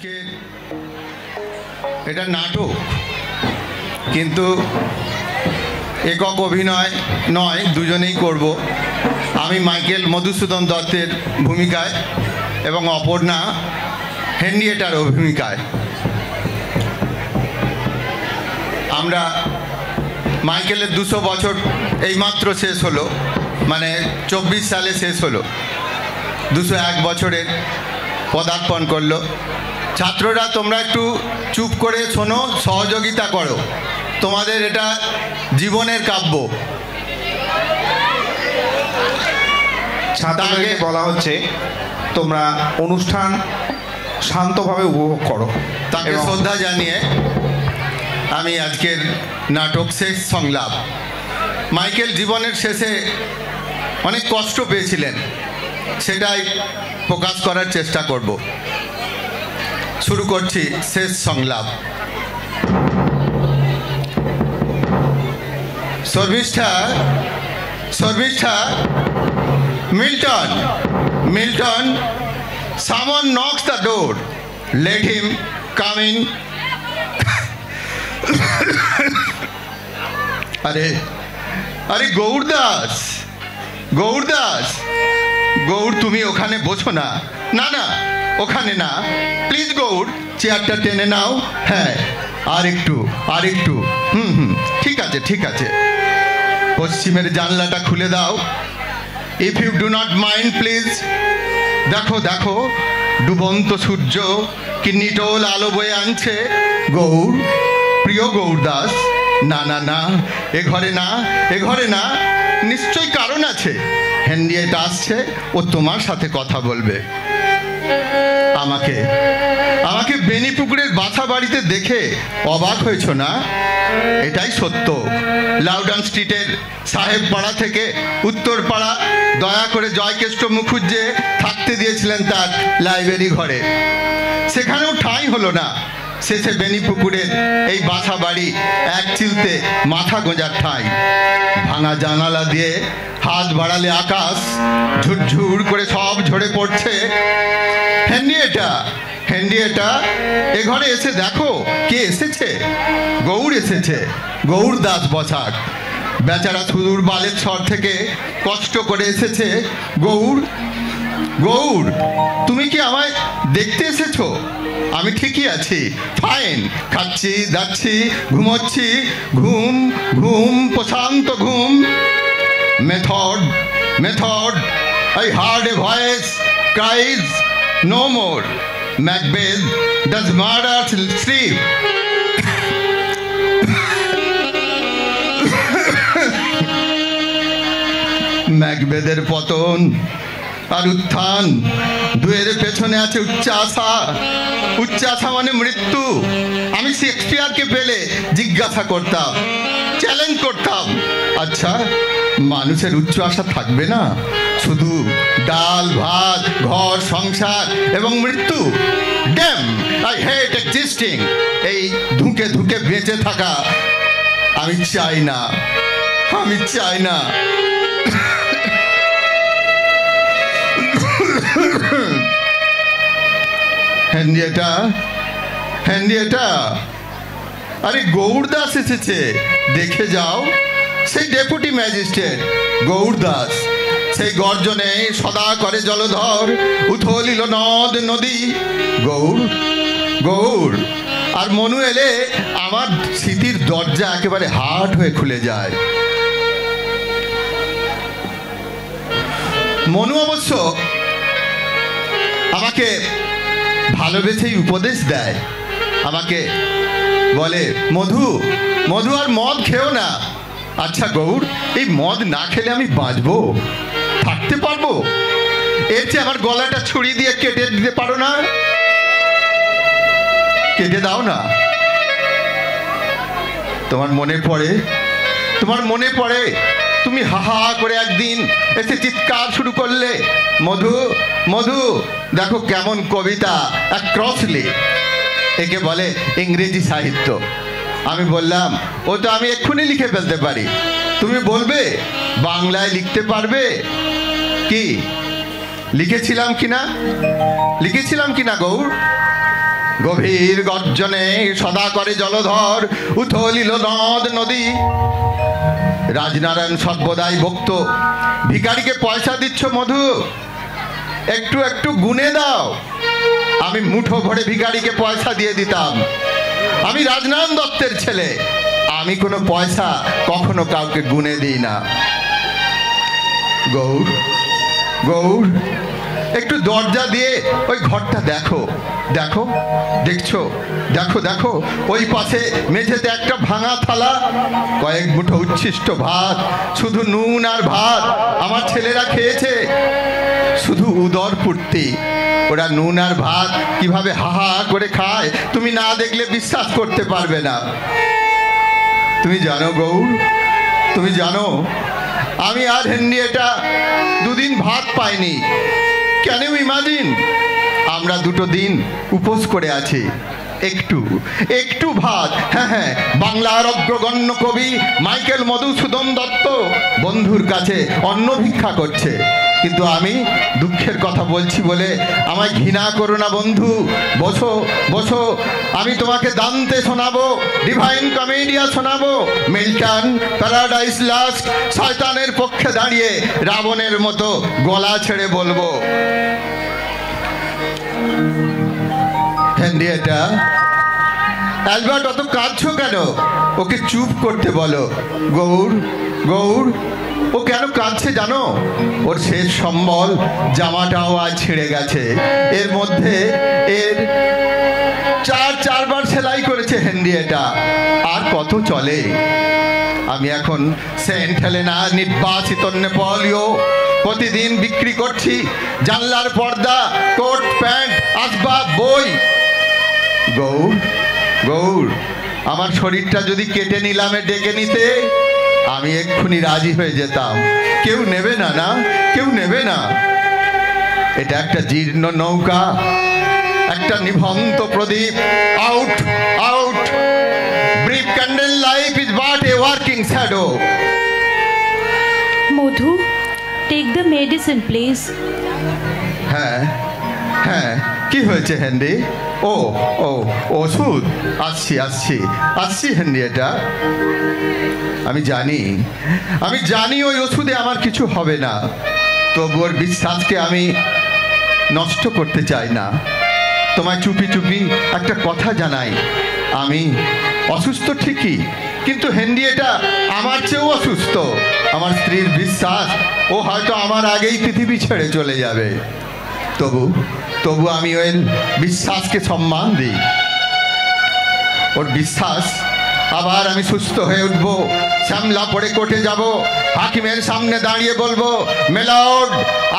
আজকে এটা নাটক, কিন্তু একক অভিনয় নয়, দুজনেই করব। আমি মাইকেল মধুসূদন দত্তের ভূমিকায় এবং অপর্ণা হেনরিয়েটার ভূমিকায়। আমরা মাইকেলের 200 বছর এইমাত্র শেষ হলো, মানে 24 সালে শেষ হলো, 201 বছরের পদার্পণ করলো। ছাত্ররা তোমরা একটু চুপ করে শোনো, সহযোগিতা করো, তোমাদের এটা জীবনের কাব্য। ছাত্রদেরকে বলা হচ্ছে তোমরা অনুষ্ঠান শান্তভাবে উপভোগ করো। তাকে শ্রদ্ধা জানিয়ে আমি আজকের নাটক শেষ সংলাপ। মাইকেল জীবনের শেষে অনেক কষ্ট পেয়েছিলেন, সেটাই প্রকাশ করার চেষ্টা করব। শুরু করছি শেষ সংলাপ। Sharmistha, Milton, someone knocks the door. Let him come in. আরে গৌর তুমি ওখানে বসো না। না ওখানে না, প্লিজ গৌর, চেয়ারটা টেনে নাও। হ্যাঁ, আর একটু ঠিক আছে। পশ্চিমের জানলাটা খুলে দাও। If you do not mind please. দেখো ডুবন্ত সূর্য কি নিটোল আলো বয়ে আনছে। গৌর, প্রিয় গৌরদাস, না এ ঘরে না, নিশ্চয়ই কারণ আছে। হেনরিয়েটা আসছে, ও তোমার সাথে কথা বলবে। আমাকে বেনিপুকুরের বাসা বাড়িতে দেখে অবাক হয়েছ না? এটাই সত্য। লাউডন স্ট্রিটের সাহেব পাড়া থেকে উত্তর পাড়া দয়া করে জয়কেষ্ট মুখুজ্জে থাকতে দিয়েছিলেন তার লাইব্রেরি ঘরে। সেখানেও ঠাঁই হলো না। শেষে বেনিপুকুরের এই বাসা বাড়ি এক চিলতে মাথা গোঁজার ঠাঁই। ভাঙা জানালা দিয়ে হাত বাড়ালে আকাশ ঝুরঝুর করে সব ঝরে পড়ছে। হেনরিয়েটা, এ ঘরে এসে দেখো কে এসেছে। গৌর এসেছে, গৌর দাস বসাক। বেচারা সুদূর বালেশ্বর থেকে কষ্ট করে এসেছে। গৌর, তুমি কি আমায় দেখতে এসেছো? আমি ঠিকই আছি, ফাইন, খাচ্ছি, দাচ্ছি, ঘুমোচ্ছি। ঘুম, প্রশান্ত ঘুম। Method, I heard a voice cries no more. Macbeth does murder sleep. ম্যাকবেথের পতন আর উত্থান, দুয়ের পেছনে আছে উচ্চাশা মানে মৃত্যু। আমি শেক্সপিয়ারকে পেলে জিজ্ঞাসা করতাম, চ্যালেঞ্জ করতাম, আচ্ছা মানুষের উচ্চ আশা থাকবে না? শুধু ডাল ভাত, ঘর সংসার এবং মৃত্যু। Damn, I hate existing. এই ধুকে বেঁচে থাকা আমি চাই না। হেনরিয়েটা, আরে গৌরদাস এসেছে, দেখে যাও। সেই ডেপুটি ম্যাজিস্ট্রেট গৌরদাস, সেই গর্জনে সদা করে জলধর, উথলিল নদ নদী। গৌর আর মনু এলে আমার স্মৃতির দরজা একেবারে হাট হয়ে খুলে যায়। মনু অবশ্য আমাকে ভালোবেসেই উপদেশ দেয়। আমাকে বলে, মধু আর মদ খেও না। আচ্ছা গৌর, এই মদ না খেলে আমি বাঁচবো, থাকতে পারবো? এর চেয়ে আমার গলাটা ছুরি দিয়ে কেটে দিতে পারো না? কেটে দাও না। তোমার মনে পড়ে তুমি হাহা করে একদিন এসে চিৎকার শুরু করলে, মধু দেখো কেমন কবিতা, অ্যাক্রসলি, একে বলে ইংরেজি সাহিত্য। আমি বললাম, ও তো আমি এক্ষুনি লিখে ফেলতে পারি। তুমি বলবে বাংলায় লিখতে পারবে কি? লিখেছিলাম কিনা গৌর? গভীর গর্জনে সদা করে জলধর উথলিল নদ নদী। রাজনারায়ণ সর্বদাই বক্ত, ভিখারিকে পয়সা দিচ্ছ মধু, একটু একটু গুনে দাও। আমি মুঠো ভরে ভিখারিকে পয়সা দিয়ে দিতাম। আমি রাজনারায়ণ দত্তের ছেলে, আমি কোনো পয়সা কখনো কাউকে গুনে দিই না। গৌর, গৌর, একটু দরজা দিয়ে ওই ঘরটা দেখো, দেখো, দেখছো, দেখো, দেখো, ওই পাশে মেঝেতে একটা ভাঙা থালা, কয়েক মুঠো উচ্ছিষ্ট ভাত, শুধু নুন আর ভাত। আমার ছেলেরা খেয়েছে শুধু উদর পূর্তি। ওরা নুন আর ভাত কিভাবে হাহা করে খায় তুমি না দেখলে বিশ্বাস করতে পারবে না। তুমি জানো গৌর, তুমি জানো আমি আর হেনরিয়েটা দুদিন ভাত পাইনি। Can you imagine? আমরা দুটো দিন উপোস করে আছি। একটু একটু ভাত, হ্যাঁ হ্যাঁ, বাংলার অগ্রগণ্য কবি মাইকেল মধুসূদন দত্ত বন্ধুর কাছে অন্ন ভিক্ষা করছে। কিন্তু আমি দুঃখের কথা বলছি বলে আমায় ঘৃণা করো না বন্ধু। বসো বসো, আমি তোমাকে দান্তে শোনাবো, ডিভাইন কমেডিয়া শোনাবো, মিল্টন, প্যারাডাইস লস্ট, শয়তানের পক্ষে দাঁড়িয়ে রাবণের মতো গলা ছেড়ে বলবো। হেনরিয়েটা, অ্যালবার্ট অত কাঁদছো কেন? ওকে চুপ করতে বলো। গৌর, গৌর, ও কেন কাঁদছে জানো? ওর শেষ সম্বল জামাটাও আজ ছিঁড়ে গেছে। এর মধ্যে এর চারবার সেলাই করেছে হেনরিয়েটা। আর কত চলে? আমি এখন সেন্ট হেলেনা নির্বাচিত নেপোলিয় প্রতিদিন বিক্রি করছি। জানলার পর্দা, কোট প্যান্ট, আসবাব, বই। গৌর, গৌর, আমার শরীরটা যদি কেটে নিলামে ডেকে নিতে আমি এক্ষুনি রাজি হয়ে যেতাম। কেউ নেবে না, না কেউ নেবে না। এটা একটা জীর্ণ নৌকা, একটা নিভন্ত প্রদীপ। Out, out, brief candle life is but a working shadow. Madhu, take the medicine please. হ্যাঁ হ্যাঁ, কি হয়েছে হেনরি? ও ও, ওষুধ? আসছি আসছি আসছি হেনরিয়েটা। আমি জানি, আমি জানি ওই ওষুধে আমার কিছু হবে না। তবু ওর বিশ্বাসকে আমি নষ্ট করতে চাই না। তোমায় চুপি চুপি একটা কথা জানাই, আমি অসুস্থ ঠিকই, কিন্তু হেনরিয়েটা আমার চেয়েও অসুস্থ। আমার স্ত্রীর বিশ্বাস ও হয়তো আমার আগেই পৃথিবী ছেড়ে চলে যাবে। তবু তবু আমি ওই বিশ্বাসকে সম্মান দিই। ওর বিশ্বাস আবার আমি সুস্থ হয়ে উঠবো, শ্যামলা পড়ে কোর্টে যাব, হাকিমের সামনে দাঁড়িয়ে বলবো, মেলর্ড,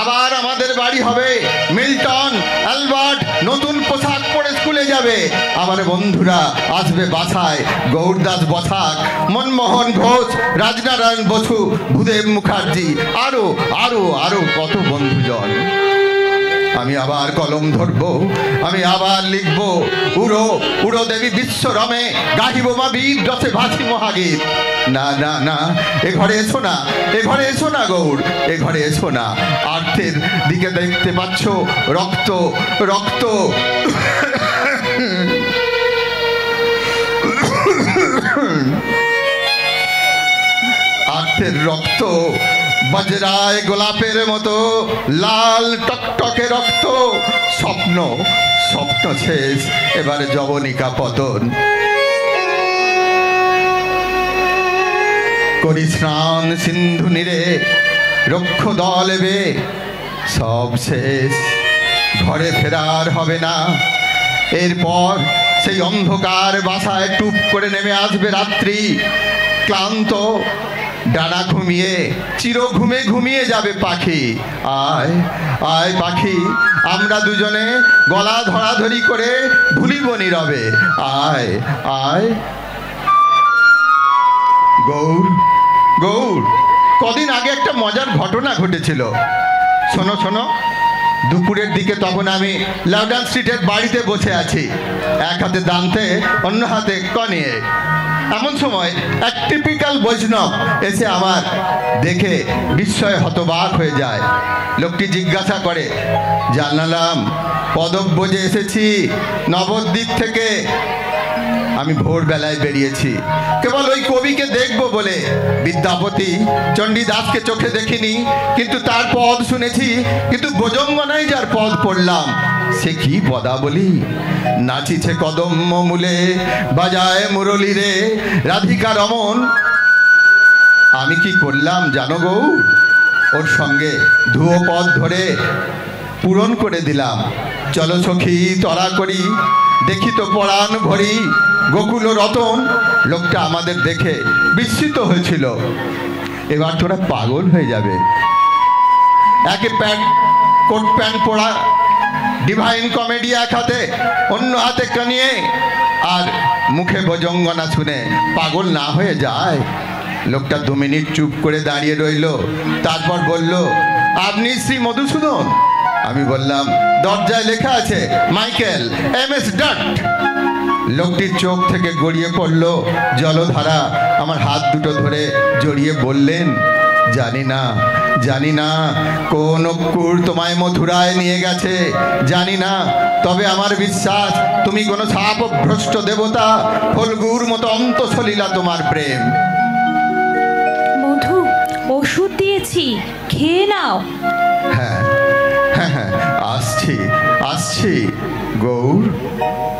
আবার আমাদের বাড়ি হবে। মিল্টন, অ্যালবার্ট নতুন পোশাক পরে স্কুলে যাবে। আমার বন্ধুরা আসবে বাসায়, গৌরদাস বসাক, মনমোহন ঘোষ, রাজনারায়ণ বসু, ভূদেব মুখার্জি, আরো আরো আরো কত বন্ধুজন। আমি আবার কলম ধরবো, আমি আবার লিখবো, উড়ো উড়ো দেবী বিশ্বরমে, গাহিব মা বীর রসে ভাসি মহাগীত। না না না, এ ঘরে এসো না, এ ঘরে এসো না গৌর, এ ঘরে এসো না। আর্থের দিকে দেখতে পাচ্ছ রক্ত, রক্ত। আর্থের রক্ত বজরায় গোলাপের মতো লাল টকটকে রক্ত। স্বপ্ন, স্বপ্ন শেষ, এবারে যবনিকা পতন। করি স্নান সিন্ধু নীরে, রক্ষ দলেবে, সব শেষ, ঘরে ফেরার হবে না। এরপর সেই অন্ধকার বাসায় টুপ করে নেমে আসবে রাত্রি। ক্লান্ত ডানা ঘুমিয়ে, চির ঘুমে ঘুমিয়ে যাবে পাখি। আয় আয় পাখি, আমরা দুজনে গলা ধরাধরি করে ভুলিব নীরবে। আয় আয়। গৌর, গৌর, কদিন আগে একটা মজার ঘটনা ঘটেছিল। শোনো শোনো। দুপুরের দিকে তখন আমি লাউডন স্ট্রিটের বাড়িতে বসে আছি, এক হাতে দান্তে, অন্য হাতে কনিয়ে। এমন সময় এক টিপিক্যাল বৈষ্ণব এসে আমার দেখে বিস্ময়ে হতবাক হয়ে যায়। লোকটি জিজ্ঞাসা করে, জানালাম পদব্রজে এসেছি নবদ্বীপ থেকে। আমি ভোরবেলায় বেরিয়েছি কেবল ওই কবিকে দেখবো বলে। বিদ্যাপতি চণ্ডীদাসকে চোখে দেখিনি, কিন্তু তার পদ শুনেছি, কিন্তু ভোজঙ্গনায় যার পদ পড়লাম সে কি পদাবলী। নাচিছে কদম্ব মূলে বাজায় মুরলী রে রাধিকা রমন। আমি কি করলাম জানো গৌর? ওর সঙ্গে ধুয়ো পথ ধরে পূরণ করে দিলাম। চলো সখী তরা করি, দেখি তো পরাণ ভরি গোকুল রতন। লোকটা আমাদের দেখে বিস্মিত হয়েছিল। এবার তোরা পাগল হয়ে যাবে। একে কোট প্যান্ট পরা, ডিভাইন কমেডি এক হাতে, অন্য হাতে কানিয়ে, আর মুখে ভজঙ্গনা শুনে পাগল না হয়ে যায়। লোকটা 2 মিনিট চুপ করে দাঁড়িয়ে রইল, তারপর বলল, আপনি শ্রী মধুসূদন? আমি বললাম, দরজায় লেখা আছে মাইকেল MS ডট। লোকটির চোখ থেকে গড়িয়ে পড়ল জলধারা। আমার হাত দুটো ধরে জড়িয়ে বললেন, জানি না কোন অক্ষুর তোমায় মথুরায় নিয়ে গেছে, জানি না, তবে আমার বিশ্বাস তুমি কোনো শাপভ্রষ্ট দেবতা। ফল্গুর মতো অন্তঃসলীলা তোমার প্রেম। মধু, ওষুধ দিয়েছি, খেয়ে নাও। হ্যাঁ, আসছি।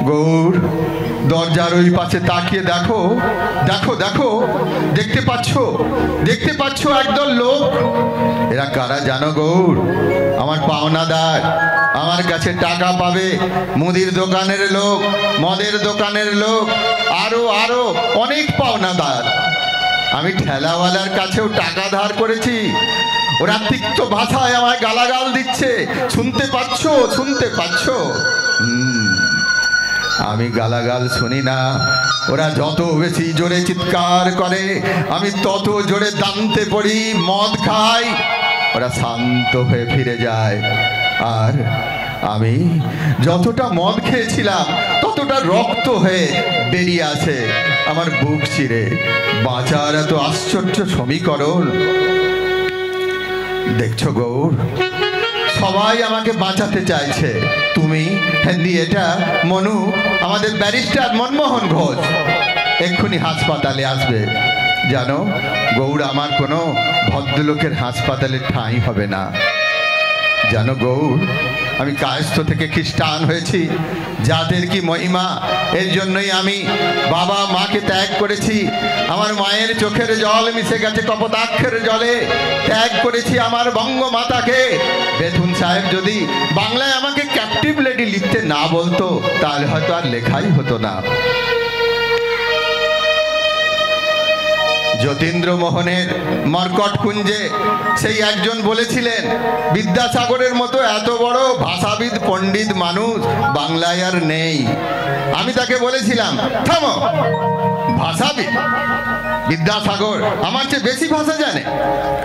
গৌর, দরজার ওই পাশে তাকিয়ে দেখো। দেখতে পাচ্ছ একদল লোক। এরা কারা জানো গৌর? আমার পাওনাদার। আমার কাছে টাকা পাবে। মুদির দোকানের লোক, মদের দোকানের লোক, আরো অনেক পাওনাদার। আমি ঠেলাওয়ালার কাছেও টাকা ধার করেছি। ওরা তিক্ত ভাষায় আমায় গালাগাল দিচ্ছে। শুনতে পাচ্ছ? আমি গালাগাল শুনি না। ওরা যত বেশি জোরে চিৎকার করে আমি তত জোরে দান্তে পড়ি, মদ খাই। ওরা শান্ত হয়ে ফিরে যায়। আর আমি যতটা মদ খেয়েছিলাম ততটা রক্ত হয়ে বেরিয়ে আসে আমার বুক চিরে। বাঁচার এত আশ্চর্য সমীকরণ। দেখছো গৌর, সবাই আমাকে বাঁচাতে চাইছে। তুমি, এটা মনু, আমাদের ব্যারিস্টার মনমোহন ঘোষ এক্ষুনি হাসপাতালে আসবে। জানো গৌর, আমার কোনো ভদ্রলোকের হাসপাতালে ঠাঁই হবে না। জানো গৌর, আমি কায়স্থ থেকে খ্রিস্টান হয়েছি। জাতের কি মহিমা! এর জন্যই আমি বাবা মাকে ত্যাগ করেছি। আমার মায়ের চোখের জল মিশে গেছে কপোতাক্ষের জলে। ত্যাগ করেছি আমার বঙ্গমাতাকে। বেথুন সাহেব যদি বাংলায় আমাকে ক্যাপটিভ লেডি লিখতে না বলতো তাহলে হয়তো আর লেখাই হতো না। যতীন্দ্র মোহনের মর্কট কুঞ্জে সেই একজন বলেছিলেন, বিদ্যাসাগরের মতো এত বড় ভাষাবিদ পণ্ডিত মানুষ বাংলায় আর নেই। আমি তাকে বলেছিলাম, থামো, ভাষাবিদ? বিদ্যাসাগর আমার চেয়ে বেশি ভাষা জানে।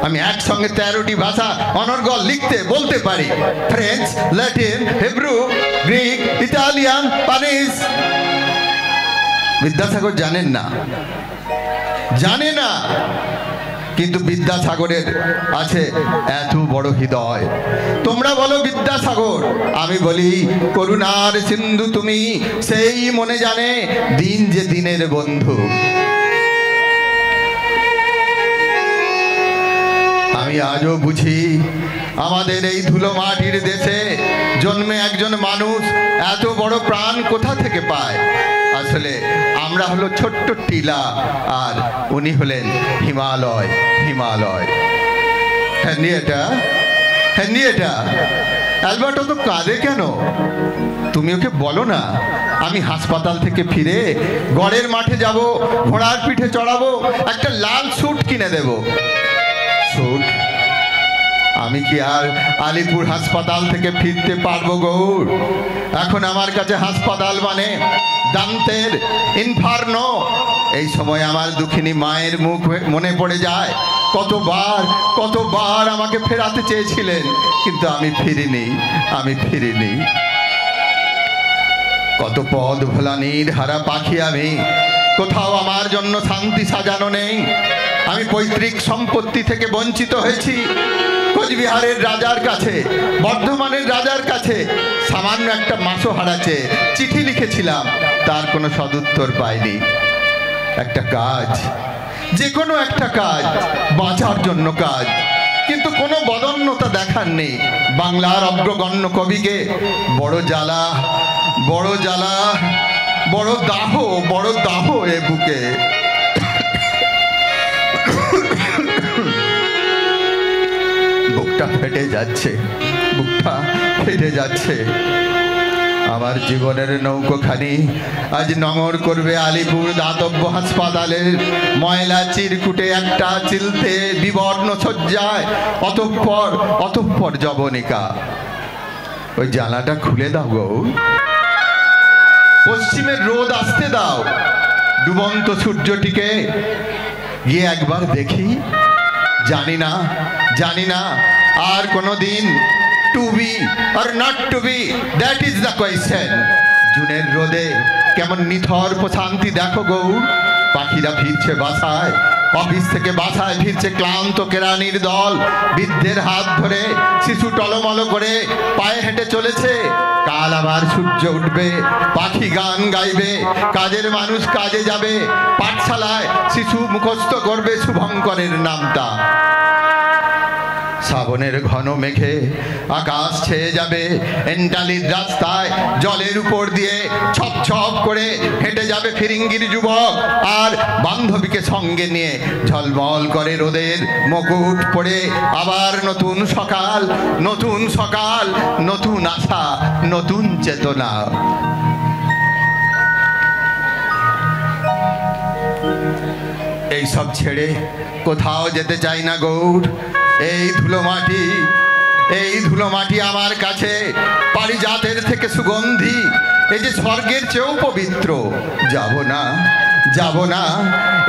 আমি একসঙ্গে 13টি ভাষা অনর্গল লিখতে বলতে পারি। French, Latin, Hebrew, Greek, Italian, Spanish. Vidyasagar জানে না, কিন্তু বিদ্যাসাগরের আছে এত বড় হৃদয়। তোমরা বলো বিদ্যাসাগর, আমি বলি করুণার সিন্ধু তুমি। সেই মনে জানে দিন যে দিনের বন্ধু। আমি আজও বুঝি আমাদের এই ধুলো মাটির দেশে জন্মে একজন মানুষ এত বড় প্রাণ কোথা থেকে পায়। আসলে আমরা হলো ছোট্ট টিলা, আর উনি হলেন হিমালয়। হ্যান্ডিয়েটা অ্যালবার্টো তো কাঁদে কেন? তুমি ওকে বলো না আমি হাসপাতাল থেকে ফিরে গড়ের মাঠে যাব, ঘোড়ার পিঠে চড়াবো, একটা লাল স্যুট কিনে দেব। স্যুট? আমি কি আর আলিপুর হাসপাতাল থেকে ফিরতে পারবো গৌর? এখন আমার কাছে হাসপাতাল মানে দান্তের ইনফার্নো। এই সময় আমার দুঃখিনী মায়ের মুখ মনে পড়ে যায়। কতবার আমাকে ফেরাতে চেয়েছিলেন, কিন্তু আমি ফিরিনি। কত পদ ভোলা নীর হারা পাখি আমি, কোথাও আমার জন্য শান্তি সাজানো নেই। আমি পৈতৃক সম্পত্তি থেকে বঞ্চিত হয়েছি। কোচবিহারের রাজার কাছে, বর্ধমানের রাজার কাছে সামান্য একটা মাসোহারাচে চিঠি লিখেছিলাম, তার কোনো সদুত্তর পাইনি। একটা কাজ, যে কোনো একটা কাজ, বাঁচার জন্য কাজ, কিন্তু কোনো বদন্যতা দেখার নেই। বাংলার অগ্রগণ্য কবিকে বড় জ্বালা, বড় জ্বালা, বড় দাহ এ বুকে। বুকটা ফেটে যাচ্ছে, বুকটা ফেটে যাচ্ছে। আমার জীবনের নৌকোখানি আজ নোঙর করবে আলিপুর দাতব্য হাসপাতালের ময়লা চিরকুটে একটা চিলতে বিবর্ণ শয্যায়। অতঃপর যবনিকা। ওই জানালাটা খুলে দাও গো, পশ্চিমের রোদ আসতে দাও, ডুবন্ত সূর্যটিকে গিয়ে একবার দেখি। জানি না আর কোনোদিন to be or not to be, that is the question. জুনের রোদে কেমন নিথর প্রশান্তি দেখো গৌর। পাখিরা ফিরছে বাসায়, অফিস থেকে বাসায় ফিরছে ক্লান্ত কেরানির দল। বৃদ্ধের হাত ধরে শিশু টলমল করে পায়ে হেঁটে চলেছে। কাল আবার সূর্য উঠবে, পাখি গান গাইবে, কাজের মানুষ কাজে যাবে, পাঠশালায় শিশু মুখস্থ করবে শুভঙ্করের নামটা। শ্রাবণের ঘন মেঘে আকাশ ছেয়ে যাবে, এন্টালির রাস্তায় জলের উপর দিয়ে ছপ ছপ করে হেঁটে যাবে ফিরিঙ্গির যুবক আর বান্ধবীকে সঙ্গে নিয়ে। ঝলমল করে রোদের মুকুট পড়ে আবার নতুন সকাল, নতুন সকাল, নতুন আশা, নতুন চেতনা। এই সব ছেড়ে কোথাও যেতে চাই না গৌর। এই ধুলো মাটি আমার কাছে পারিজাতের থেকে সুগন্ধি, এই যে স্বর্গের চেয়েও পবিত্র। যাব না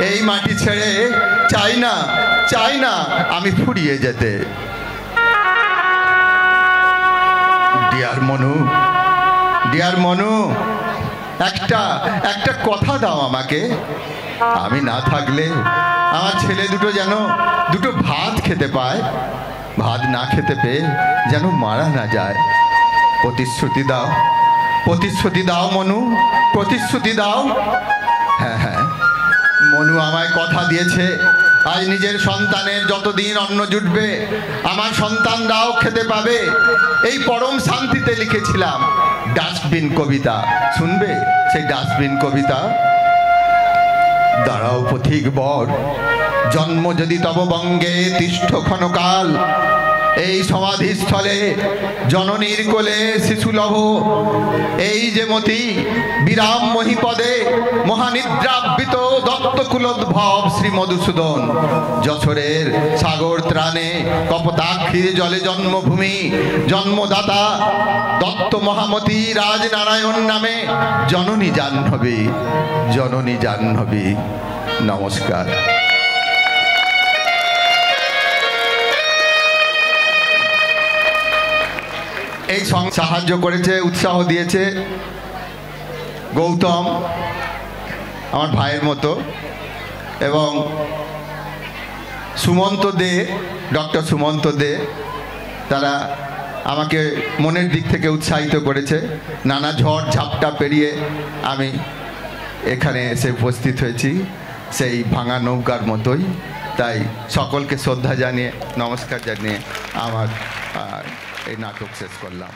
এই মাটি ছেড়ে। চাই না আমি ফুরিয়ে যেতে। ডিয়ার মনু, একটা কথা দাও আমাকে। আমি না থাকলে আমার ছেলে দুটো যেন দুটো ভাত খেতে পায়, ভাত না খেতে পেয়ে যেন মারা না যায়। প্রতিশ্রুতি দাও মনু, প্রতিশ্রুতি দাও। হ্যাঁ, মনু আমায় কথা দিয়েছে আজ নিজের সন্তানের যতদিন অন্ন জুটবে আমার সন্তানরাও খেতে পাবে। এই পরম শান্তিতে লিখেছিলাম ডাস্টবিন কবিতা, শুনবে সেই ডাস্টবিন কবিতা? দাঁড়াও পথিক বর, জন্ম যদি তব বঙ্গে তিষ্ঠ ক্ষণকাল। এই সমাধিস্থলে জননীর কোলে শিশুলভ, এই যে মতি বিরাম মহিপদে মহানিদ্রাবৃত দত্তকুলোদ্ভব শ্রী মধুসূদন। যশোরের সাগর ত্রাণে কপোতাক্ষীর জলে জন্মভূমি, জন্মদাতা দত্ত মহামতি রাজনারায়ণ নামে জননী জাহ্নবী। নমস্কার। এই সাহায্য করেছে, উৎসাহ দিয়েছে গৌতম, আমার ভাইয়ের মতো, এবং সুমন্ত দে, ডক্টর সুমন্ত দে। তারা আমাকে মনের দিক থেকে উৎসাহিত করেছে। নানা ঝড় ঝাপটা পেরিয়ে আমি এখানে এসে উপস্থিত হয়েছি সেই ভাঙা নৌকার মতোই। তাই সকলকে শ্রদ্ধা জানিয়ে, নমস্কার জানিয়ে আমার এই নাটক শেষ করলাম।